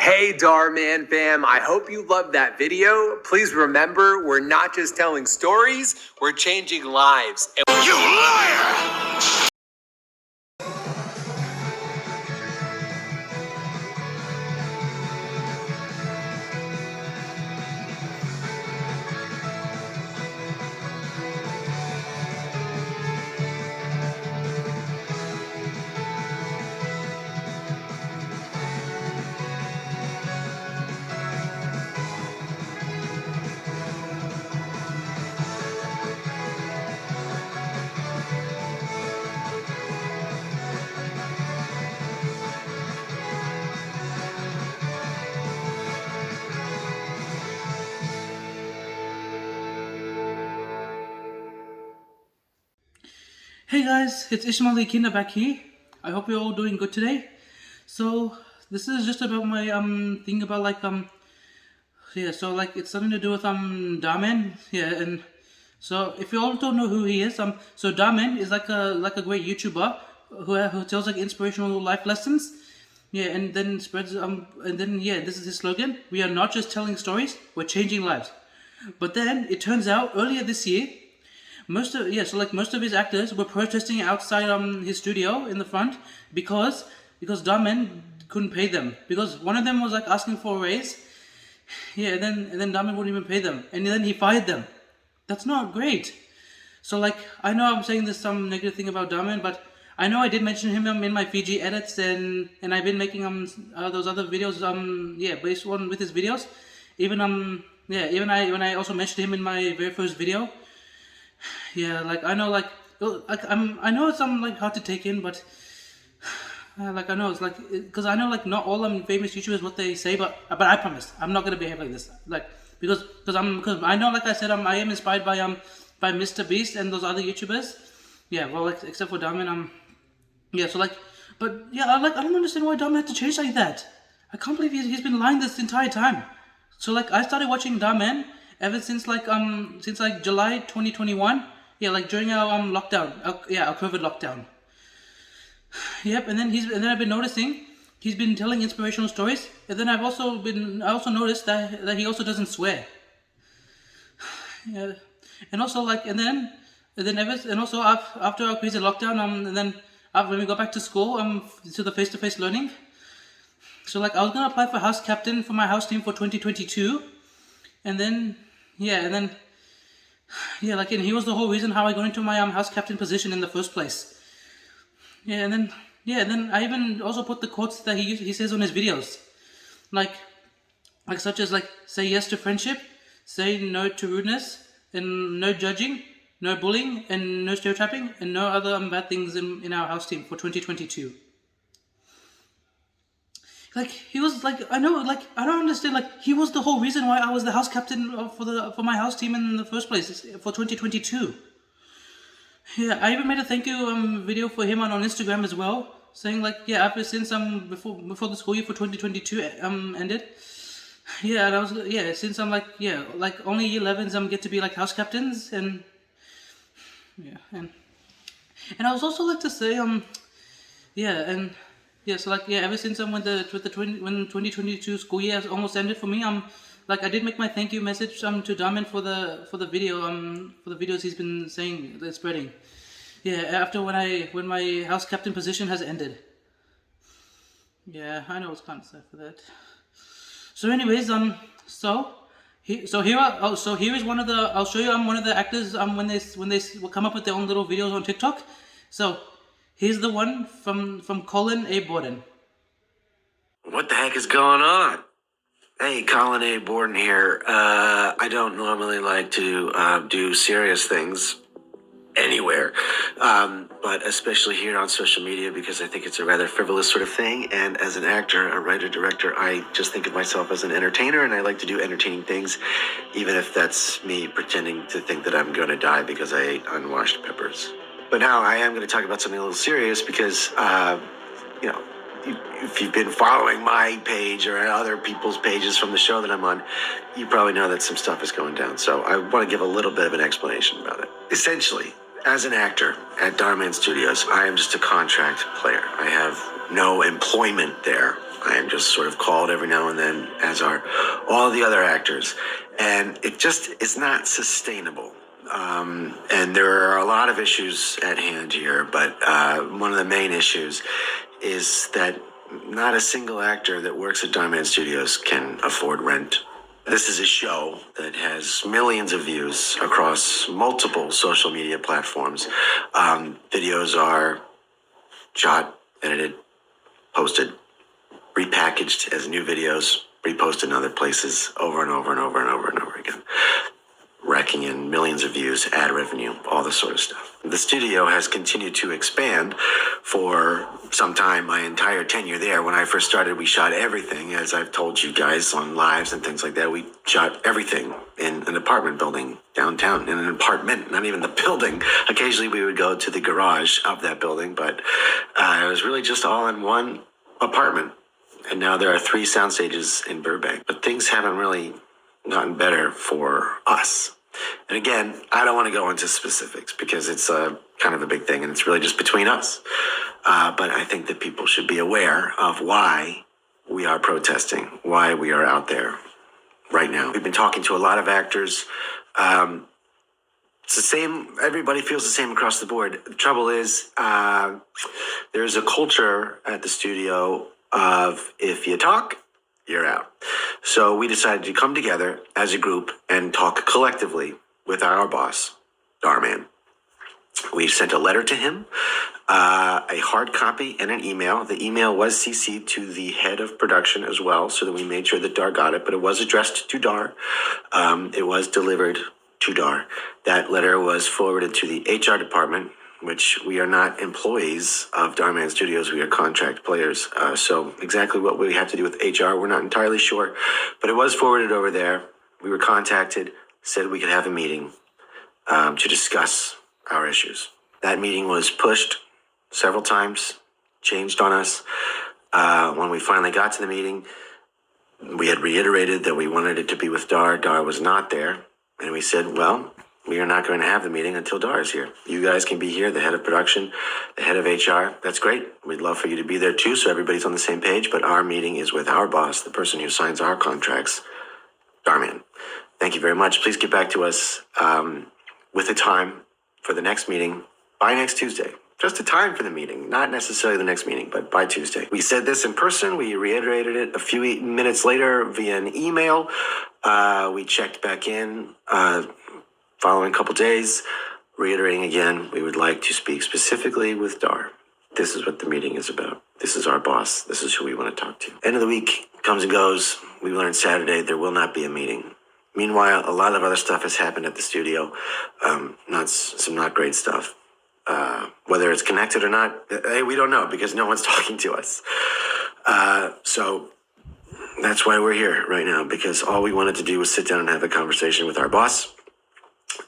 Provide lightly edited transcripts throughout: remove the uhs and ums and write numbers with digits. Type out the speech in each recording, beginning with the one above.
Hey Dhar Mann fam, I hope you loved that video. Please remember, we're not just telling stories, we're changing lives. You liar! Hey guys, it's Ismaeel Echidna back here. I hope you're all doing good today. So this is just about my thing about it's something to do with Dhar Mann. Yeah, and so if you all don't know who he is, so Dhar Mann is like a great YouTuber who tells like inspirational life lessons. Yeah, and then spreads this is his slogan: we are not just telling stories, we're changing lives. But then it turns out earlier this year, most of his actors were protesting outside his studio in the front because Dhar Mann couldn't pay them, because one of them was like asking for a raise. Yeah, and then Dhar Mann wouldn't even pay them, and then he fired them. That's not great. So like, I know I'm saying this some negative thing about Dhar Mann, but I know I did mention him in my Fiji edits, and I've been making those other videos based on with his videos. Even when I also mentioned him in my very first video. Yeah, like I know, I know it's like hard to take in, but I know it's like, because I know like not all famous YouTubers what they say, but I promise I'm not gonna behave like this, like because I know, like I said, I am inspired by Mr. Beast and those other YouTubers. Yeah, well, like except for Dhar Mann, yeah. So like, but yeah, I don't understand why Dhar Mann had to change like that. I can't believe he's been lying this entire time. So like, I started watching Dhar Mann ever since July 2021. Yeah, like during our lockdown. Our COVID lockdown. Yep, and then I've been noticing he's been telling inspirational stories, and then I also noticed that he also doesn't swear. Yeah, and also after our crazy lockdown, and then when we go back to school, to the face-to-face learning. So like, I was gonna apply for house captain for my house team for 2022, and then and he was the whole reason how I got into my house captain position in the first place. And then I even also put the quotes that he says on his videos, like such as like, say yes to friendship, say no to rudeness, and no judging, no bullying, and no stereotyping, and no other bad things in our house team for 2022. Like, he was like, I don't understand, like, he was the whole reason why I was the house captain for my house team in the first place for 2022. Yeah, I even made a thank you video for him on Instagram as well, saying like, yeah, since before the school year for 2022 ended. Yeah, and since I'm like, yeah, like only year 11s get to be like house captains, and yeah, and I was also like to say ever since when 2022 school year has almost ended for me, like I did make my thank you message to Dhar Mann for the video for the videos he's been saying spreading. Yeah, after when my house captain position has ended. Yeah, I know it's kind of sad for that. So anyways, here is one of the, I'll show you one of the actors when they come up with their own little videos on TikTok. So here's the one from Colin A. Borden. What the heck is going on? Hey, Colin A. Borden here. I don't normally like to do serious things anywhere, but especially here on social media, because I think it's a rather frivolous sort of thing. And as an actor, a writer, director, I just think of myself as an entertainer, and I like to do entertaining things, even if that's me pretending to think that I'm going to die because I ate unwashed peppers. But now I am going to talk about something a little serious because, if you've been following my page or other people's pages from the show that I'm on, you probably know that some stuff is going down. So I want to give a little bit of an explanation about it. Essentially, as an actor at Dhar Mann Studios, I am just a contract player. I have no employment there. I am just sort of called every now and then, as are all the other actors. And it just is not sustainable. And there are a lot of issues at hand here, but one of the main issues is that not a single actor that works at Dhar Mann Studios can afford rent. This is a show that has millions of views across multiple social media platforms. Videos are shot, edited, posted, repackaged as new videos, reposted in other places over and over and over and over and over again, racking in millions of views, ad revenue, all this sort of stuff. The studio has continued to expand for some time, my entire tenure there. When I first started, we shot everything, as I've told you guys on lives and things like that. We shot everything in an apartment building downtown, in an apartment, not even the building. Occasionally we would go to the garage of that building, but it was really just all in one apartment. And now there are 3 sound stages in Burbank, but things haven't really gotten better for us. And again, I don't want to go into specifics because it's kind of a big thing and it's really just between us. But I think that people should be aware of why we are protesting, why we are out there right now. We've been talking to a lot of actors. It's the same, everybody feels the same across the board. The trouble is, there's a culture at the studio of if you talk, you're out. So we decided to come together as a group and talk collectively with our boss, Dhar Mann. We sent a letter to him, a hard copy and an email. The email was CC'd to the head of production as well, so that we made sure that Dhar got it, but it was addressed to Dhar. It was delivered to Dhar. That letter was forwarded to the HR department, which we are not employees of Dhar Mann Studios. We are contract players. So exactly what we have to do with HR, we're not entirely sure. But it was forwarded over there. We were contacted, said we could have a meeting to discuss our issues. That meeting was pushed several times, changed on us. When we finally got to the meeting, we had reiterated that we wanted it to be with Dhar. Dhar was not there. And we said, well, we are not going to have the meeting until Dhar is here. You guys can be here, the head of production, the head of HR. That's great. We'd love for you to be there too, so everybody's on the same page. But our meeting is with our boss, the person who signs our contracts, Dhar Mann. Thank you very much. Please get back to us with a time for the next meeting by next Tuesday. Just a time for the meeting, not necessarily the next meeting, but by Tuesday. We said this in person. We reiterated it a few minutes later via an email. We checked back in following a couple days, reiterating again, we would like to speak specifically with Dhar. This is what the meeting is about. This is our boss. This is who we want to talk to. End of the week comes and goes. We learned Saturday there will not be a meeting. Meanwhile, a lot of other stuff has happened at the studio. Not great stuff. Whether it's connected or not, we don't know because no one's talking to us. So that's why we're here right now, because all we wanted to do was sit down and have a conversation with our boss.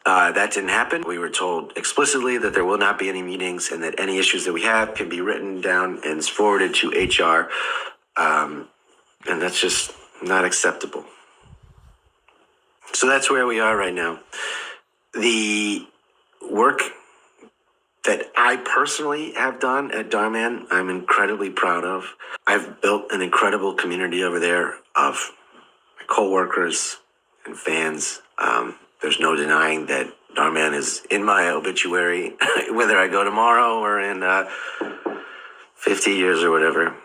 That didn't happen. We were told explicitly that there will not be any meetings and that any issues that we have can be written down and forwarded to HR. And that's just not acceptable. So that's where we are right now. The work that I personally have done at Dhar Mann, I'm incredibly proud of. I've built an incredible community over there of my coworkers and fans. There's no denying that Dhar Mann is in my obituary, whether I go tomorrow or in 50 years or whatever.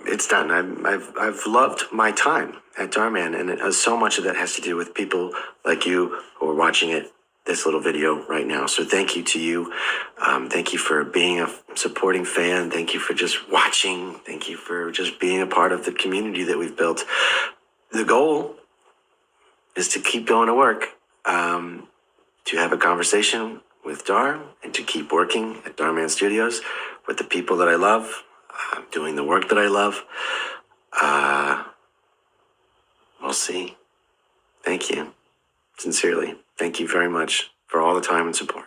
It's done. I've loved my time at Dhar Mann, and so much of that has to do with people like you who are watching this little video right now. So thank you to you. Thank you for being a supporting fan. Thank you for just watching. Thank you for just being a part of the community that we've built. The goal is to keep going to work, to have a conversation with Dhar, and to keep working at Dhar Mann Studios with the people that I love, doing the work that I love. We'll see. Thank you. Sincerely. Thank you very much for all the time and support.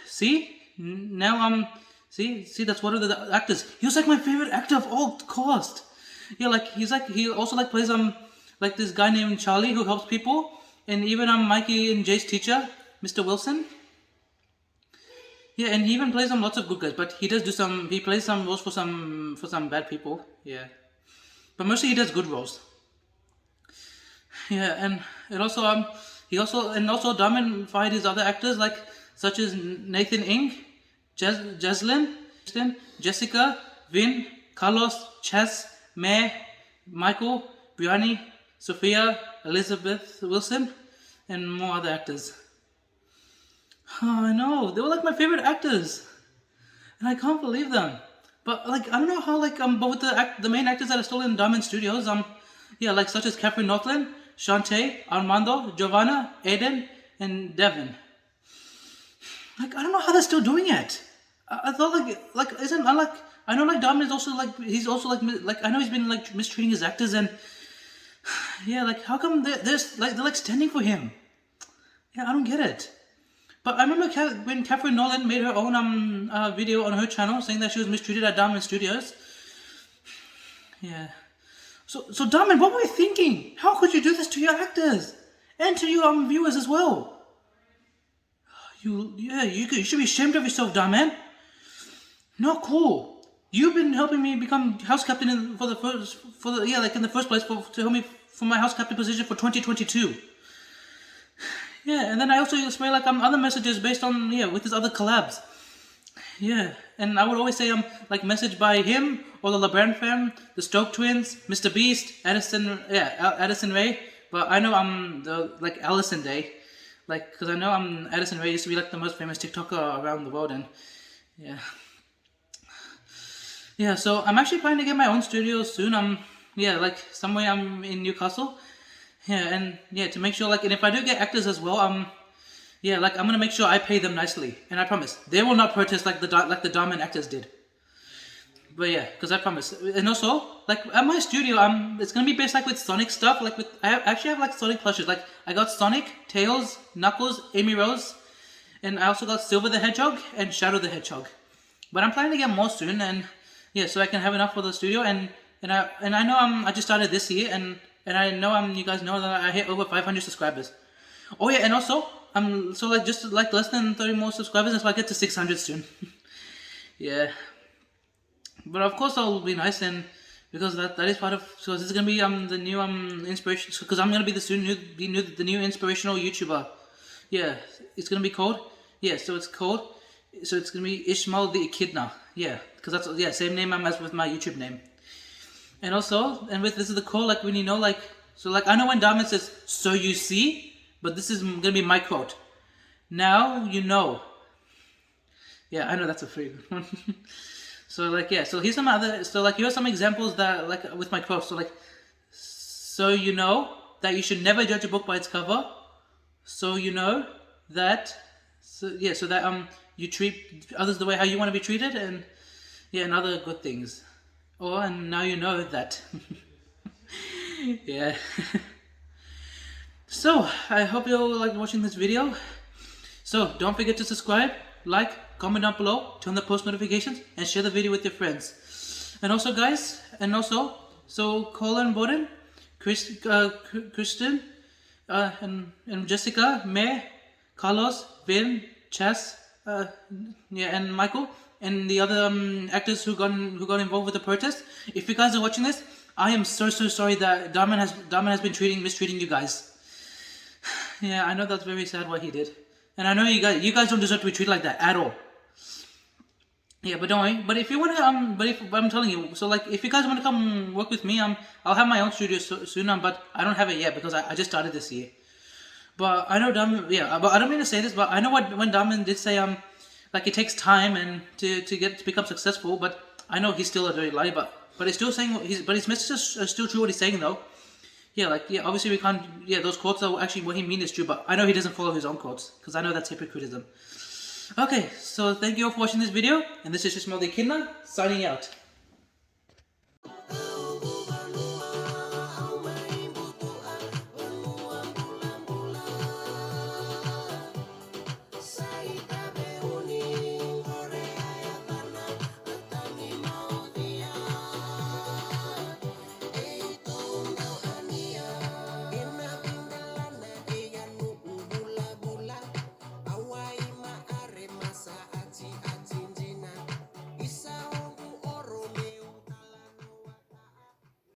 See? Now see, that's one of the actors. He was like my favorite actor of all cast. Yeah, he also plays like this guy named Charlie who helps people, and even Mikey and Jay's teacher, Mr. Wilson. Yeah, and he even plays lots of good guys, but he does do some. He plays some roles for some bad people. Yeah, but mostly he does good roles. Yeah, and it also also Dhar Mann fired his other actors such as Nathan Ing, Jazlyn, Jessica, Vinn, Carlos, Chas, Mair, Michael, Brianni, Sofia, Elizabeth Wilson, and more other actors. Oh, I know, they were my favorite actors, and I can't believe them. But I don't know how but with the main actors that are still in Dhar Mann Studios, such as Catherine Northland, Shantae, Armando, Giovanna, Aiden, and Devin. I don't know how they're still doing it. I thought isn't I know Dhar Mann is also he's also I know he's been mistreating his actors, and yeah, how come they're standing for him? Yeah, I don't get it. But I remember when Catherine Nolan made her own video on her channel saying that she was mistreated at Dhar Mann Studios. Yeah. So Dhar Mann, what were you thinking? How could you do this to your actors and to your viewers as well? You should be ashamed of yourself, Dhar Mann. Not cool. You've been helping me become house captain in the first place to help me for my house captain position for 2022. Yeah, and then I also spray other messages based on with his other collabs. Yeah, and I would always say message by him or the LeBron fam, the Stoke Twins, Mr. Beast, Addison Rae. But I know I'm the Allison Day, because I know Addison Rae used to be the most famous TikToker around the world, and yeah. So I'm actually planning to get my own studio soon. Somewhere I'm in Newcastle. Yeah, and to make sure and if I do get actors as well, I'm gonna make sure I pay them nicely, and I promise they will not protest like the Dhar Mann actors did. But yeah, because I promise. And also at my studio, it's gonna be based with Sonic stuff. I actually have Sonic plushes. I got Sonic, Tails, Knuckles, Amy Rose, and I also got Silver the Hedgehog and Shadow the Hedgehog. But I'm planning to get more soon, and so I can have enough for the studio. And I know I just started this year, and I know you guys know that I hit over 500 subscribers. Oh yeah, and also just less than 30 more subscribers, and so I get to 600 soon. Yeah, but of course that'll be nice, and because that is part of, so this is gonna be the new inspiration, because I'm gonna be the new inspirational YouTuber. Yeah, it's gonna be called it's gonna be Ismaeel the Echidna. Yeah, because that's same name as with my YouTube name. And also, this is the call, when I know when Dhar Mann says, "So you see," but this is gonna be my quote. Now you know. Yeah, I know that's a free one. So here's some other, here are some examples that with my quotes. So you know that you should never judge a book by its cover. So you know that, so that you treat others the way how you want to be treated, and other good things. And now you know that. Yeah. So, I hope you all watching this video. So, don't forget to subscribe, comment down below, turn the post notifications, and share the video with your friends. And also, guys, so Colin, Borden, Kristen, and Jessica, Mair, Carlos, Vinn, Chas, and Michael, and the other actors who got involved with the protest. If you guys are watching this, I am so sorry that Dhar Mann has been mistreating you guys. Yeah, I know that's very sad what he did, and I know you guys don't deserve to be treated like that at all. Yeah, but don't worry. But if you want to I'm telling you, so if you guys want to come work with me, I'll have my own studio soon. But I don't have it yet because I just started this year. But I know Dhar Mann, but I don't mean to say this, but I know when Dhar Mann did say it takes time and to become successful, but I know he's still a dirty liar, but it's still saying his messages are still true what he's saying though. Yeah, obviously we can't, those quotes are actually what he means is true, but I know he doesn't follow his own quotes, because I know that's hypocritism. Okay, so thank you all for watching this video, and this is Ismaeel the Echidna, signing out.